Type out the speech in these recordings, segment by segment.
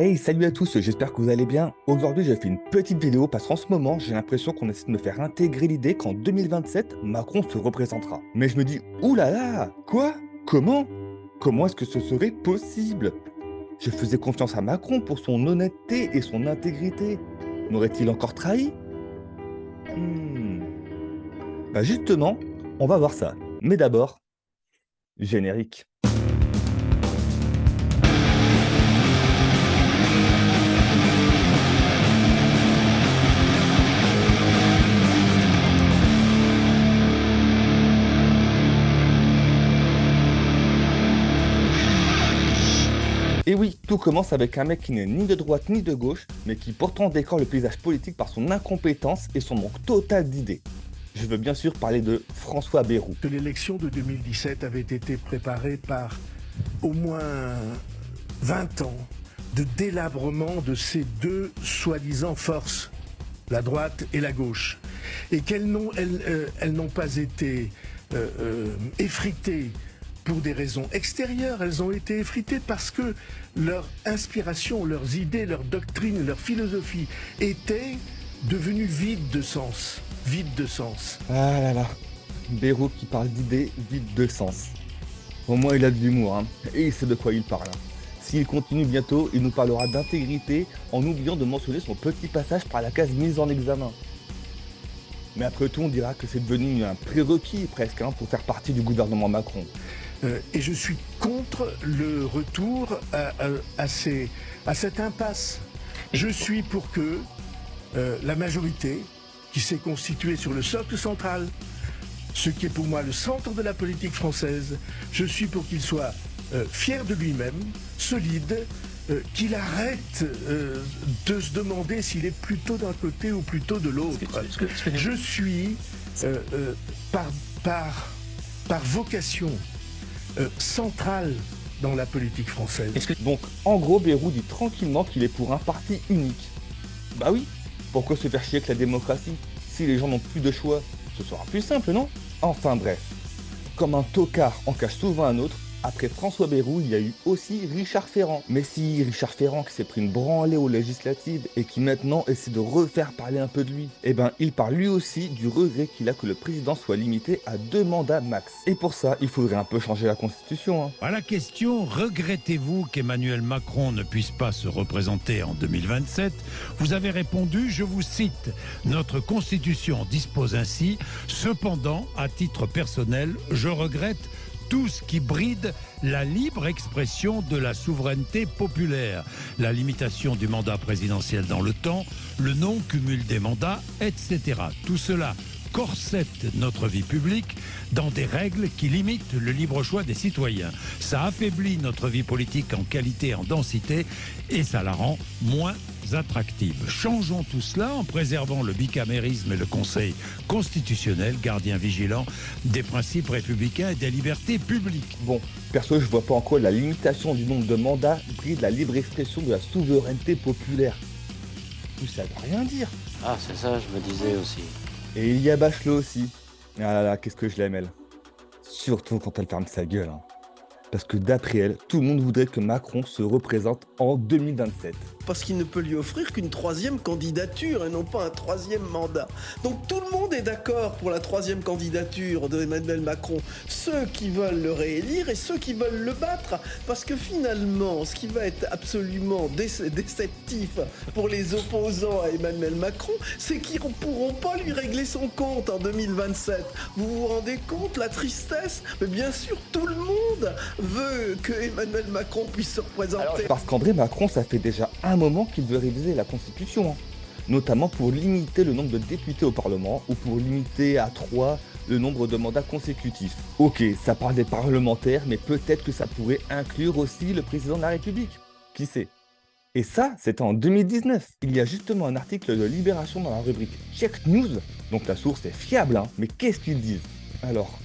Hey, salut à tous, j'espère que vous allez bien. Aujourd'hui, j'ai fait une petite vidéo parce qu'en ce moment, j'ai l'impression qu'on essaie de me faire intégrer l'idée qu'en 2027, Macron se représentera. Mais je me dis, oulala, quoi? Comment? Comment est-ce que ce serait possible? Je faisais confiance à Macron pour son honnêteté et son intégrité. M'aurait-il encore trahi? Hmm. Bah justement, on va voir ça. Mais d'abord, générique. Et oui, tout commence avec un mec qui n'est ni de droite ni de gauche, mais qui pourtant décore le paysage politique par son incompétence et son manque total d'idées. Je veux bien sûr parler de François Bayrou. Que l'élection de 2017 avait été préparée par au moins 20 ans de délabrement de ces deux soi-disant forces, la droite et la gauche, et qu'elles n'ont pas été effritées pour des raisons extérieures, elles ont été effritées parce que leur inspiration, leurs idées, leur doctrine, leur philosophie étaient devenues vides de sens. Vides de sens. Ah là là, Bayrou qui parle d'idées vides de sens. Au moins il a de l'humour, hein, et il sait de quoi il parle. S'il continue bientôt, il nous parlera d'intégrité en oubliant de mentionner son petit passage par la case mise en examen. Mais après tout, on dira que c'est devenu un prérequis presque pour faire partie du gouvernement Macron. Et je suis contre le retour à cette impasse. Je suis pour que la majorité, qui s'est constituée sur le socle central, ce qui est pour moi le centre de la politique française, je suis pour qu'il soit fier de lui-même, solide, qu'il arrête de se demander s'il est plutôt d'un côté ou plutôt de l'autre. Je suis par vocation centrale dans la politique française. Donc, en gros, Bayrou dit tranquillement qu'il est pour un parti unique. Bah oui, pourquoi se faire chier avec la démocratie? Si les gens n'ont plus de choix, ce sera plus simple, non? Enfin bref. Comme un tocard en cache souvent un autre, après François Bayrou, il y a eu aussi Richard Ferrand. Mais si, Richard Ferrand qui s'est pris une branlée aux législatives et qui maintenant essaie de refaire parler un peu de lui, eh ben il parle lui aussi du regret qu'il a que le président soit limité à 2 mandats max. Et pour ça, il faudrait un peu changer la constitution. À la question « Regrettez-vous qu'Emmanuel Macron ne puisse pas se représenter en 2027 ?» vous avez répondu, je vous cite, « Notre constitution dispose ainsi. Cependant, à titre personnel, je regrette tout ce qui bride la libre expression de la souveraineté populaire, la limitation du mandat présidentiel dans le temps, le non-cumul des mandats, etc. Tout cela corsette notre vie publique dans des règles qui limitent le libre choix des citoyens. Ça affaiblit notre vie politique en qualité et en densité et ça la rend moins attractive. Changeons tout cela en préservant le bicamérisme et le Conseil constitutionnel, gardien vigilant des principes républicains et des libertés publiques. Bon, perso, je vois pas en quoi la limitation du nombre de mandats bride la libre expression de la souveraineté populaire. Tout ça veut rien dire. Ah, c'est ça, je me disais aussi. Et il y a Bachelot aussi. Ah là là, qu'est-ce que je l'aime elle. Surtout quand elle ferme sa gueule. Parce que d'après elle, tout le monde voudrait que Macron se représente en 2027. Parce qu'il ne peut lui offrir qu'une troisième candidature et non pas un troisième mandat. Donc tout le monde est d'accord pour la troisième candidature d'Emmanuel Macron. Ceux qui veulent le réélire et ceux qui veulent le battre. Parce que finalement, ce qui va être absolument déceptif pour les opposants à Emmanuel Macron, c'est qu'ils ne pourront pas lui régler son compte en 2027. Vous vous rendez compte, la tristesse? Mais bien sûr, tout le monde veut que Emmanuel Macron puisse se représenter. Parce qu'André Macron, ça fait déjà un moment qu'il veut réviser la Constitution. Notamment pour limiter le nombre de députés au Parlement ou pour limiter à 3 le nombre de mandats consécutifs. Ok, ça parle des parlementaires, mais peut-être que ça pourrait inclure aussi le président de la République. Qui sait? Et ça, c'était en 2019. Il y a justement un article de Libération dans la rubrique Check News, donc la source est fiable, mais qu'est-ce qu'ils disent? Alors,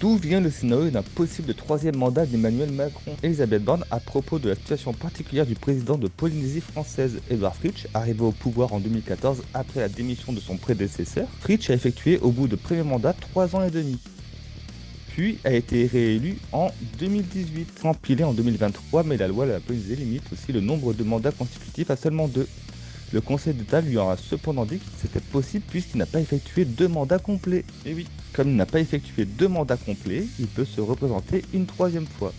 d'où vient le scénario d'un possible troisième mandat d'Emmanuel Macron? Elisabeth Borne, à propos de la situation particulière du président de Polynésie française, Édouard Fritch, arrivé au pouvoir en 2014 après la démission de son prédécesseur. Fritch a effectué au bout de premier mandat 3 ans et demi. puis a été réélu en 2018. Empilé en 2023, mais la loi la police limite aussi le nombre de mandats consécutifs à seulement 2. Le Conseil d'État lui aura cependant dit que c'était possible puisqu'il n'a pas effectué 2 mandats complets. Et oui, comme il n'a pas effectué 2 mandats complets, il peut se représenter une 3e fois.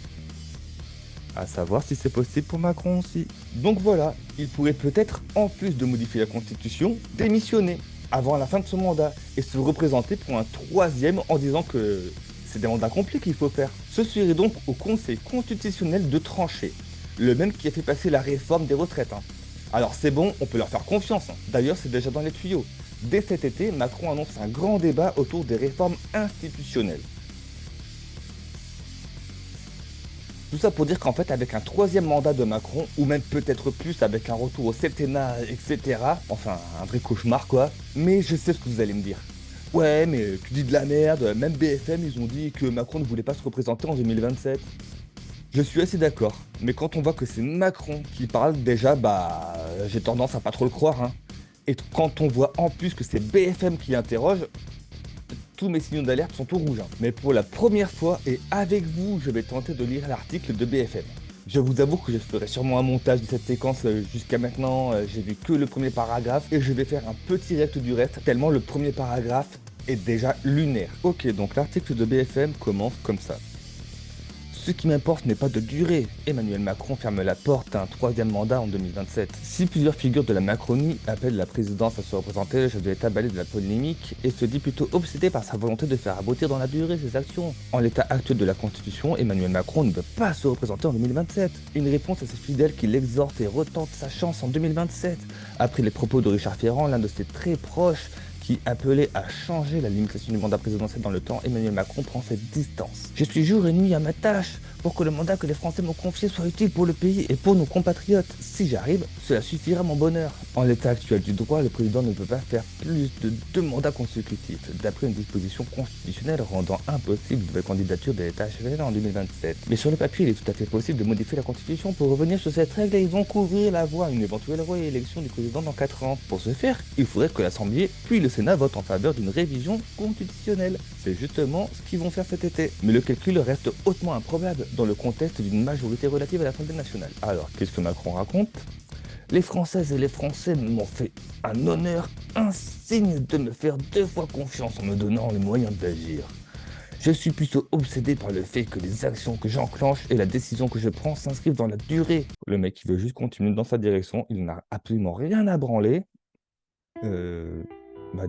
À savoir si c'est possible pour Macron aussi. Donc voilà, il pourrait peut-être, en plus de modifier la Constitution, démissionner avant la fin de son mandat et se représenter pour un 3e en disant que c'est des mandats complets qu'il faut faire. Ce serait donc au Conseil constitutionnel de trancher, le même qui a fait passer la réforme des retraites. Alors c'est bon, on peut leur faire confiance. D'ailleurs, c'est déjà dans les tuyaux. Dès cet été, Macron annonce un grand débat autour des réformes institutionnelles. Tout ça pour dire qu'en fait, avec un 3e mandat de Macron, ou même peut-être plus avec un retour au septennat, etc. Enfin, un vrai cauchemar quoi. Mais je sais ce que vous allez me dire. Ouais, mais tu dis de la merde, même BFM, ils ont dit que Macron ne voulait pas se représenter en 2027. Je suis assez d'accord, mais quand on voit que c'est Macron qui parle, déjà, j'ai tendance à pas trop le croire. Et quand on voit en plus que c'est BFM qui interroge, tous mes signaux d'alerte sont tout rouges. Mais pour la première fois, et avec vous, je vais tenter de lire l'article de BFM. Je vous avoue que je ferai sûrement un montage de cette séquence jusqu'à maintenant, j'ai vu que le premier paragraphe, et je vais faire un petit reste du reste, tellement le premier paragraphe est déjà lunaire. Ok, donc l'article de BFM commence comme ça. Ce qui m'importe n'est pas de durer. Emmanuel Macron ferme la porte à un 3e mandat en 2027. Si plusieurs figures de la Macronie appellent la présidence à se représenter, le chef de l'État balaie de la polémique et se dit plutôt obsédé par sa volonté de faire aboutir dans la durée ses actions. En l'état actuel de la Constitution, Emmanuel Macron ne peut pas se représenter en 2027. Une réponse à ses fidèles qui l'exhortent et retente sa chance en 2027. Après les propos de Richard Ferrand, l'un de ses très proches, qui appelait à changer la limitation du mandat présidentiel dans le temps, Emmanuel Macron prend ses distances. Je suis jour et nuit à ma tâche pour que le mandat que les Français m'ont confié soit utile pour le pays et pour nos compatriotes. Si j'arrive, cela suffira à mon bonheur. En l'état actuel du droit, le président ne peut pas faire plus de 2 mandats consécutifs, d'après une disposition constitutionnelle rendant impossible de candidature de l'État HVL en 2027. Mais sur le papier, il est tout à fait possible de modifier la Constitution pour revenir sur cette règle et ils vont couvrir la voie à une éventuelle réélection du président dans 4 ans. Pour ce faire, il faudrait que l'Assemblée puis le Sénat votent en faveur d'une révision constitutionnelle. C'est justement ce qu'ils vont faire cet été. Mais le calcul reste hautement improbable dans le contexte d'une majorité relative à l'Assemblée nationale. Alors, qu'est-ce que Macron raconte ? Les Françaises et les Français m'ont fait un honneur insigne de me faire 2 fois confiance en me donnant les moyens d'agir. Je suis plutôt obsédé par le fait que les actions que j'enclenche et la décision que je prends s'inscrivent dans la durée. Le mec, il veut juste continuer dans sa direction, il n'a absolument rien à branler.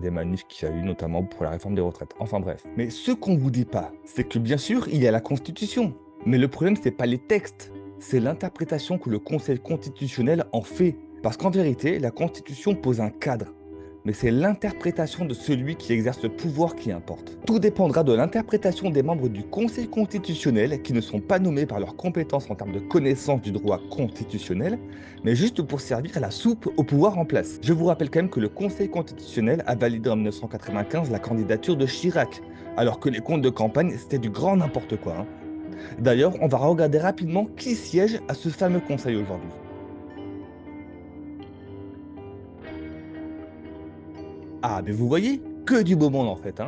Des manifs qu'il y a eu notamment pour la réforme des retraites. Enfin bref. Mais ce qu'on vous dit pas, c'est que bien sûr, il y a la Constitution. Mais le problème, c'est pas les textes, c'est l'interprétation que le Conseil constitutionnel en fait. Parce qu'en vérité, la Constitution pose un cadre. Mais c'est l'interprétation de celui qui exerce le pouvoir qui importe. Tout dépendra de l'interprétation des membres du Conseil constitutionnel qui ne sont pas nommés par leurs compétences en termes de connaissance du droit constitutionnel, mais juste pour servir à la soupe au pouvoir en place. Je vous rappelle quand même que le Conseil constitutionnel a validé en 1995 la candidature de Chirac, alors que les comptes de campagne c'était du grand n'importe quoi. D'ailleurs, on va regarder rapidement qui siège à ce fameux conseil aujourd'hui. Ah, mais vous voyez, que du beau monde en fait.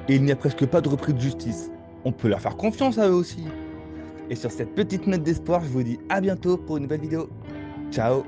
Et il n'y a presque pas de repris de justice. On peut leur faire confiance à eux aussi. Et sur cette petite note d'espoir, je vous dis à bientôt pour une nouvelle vidéo. Ciao.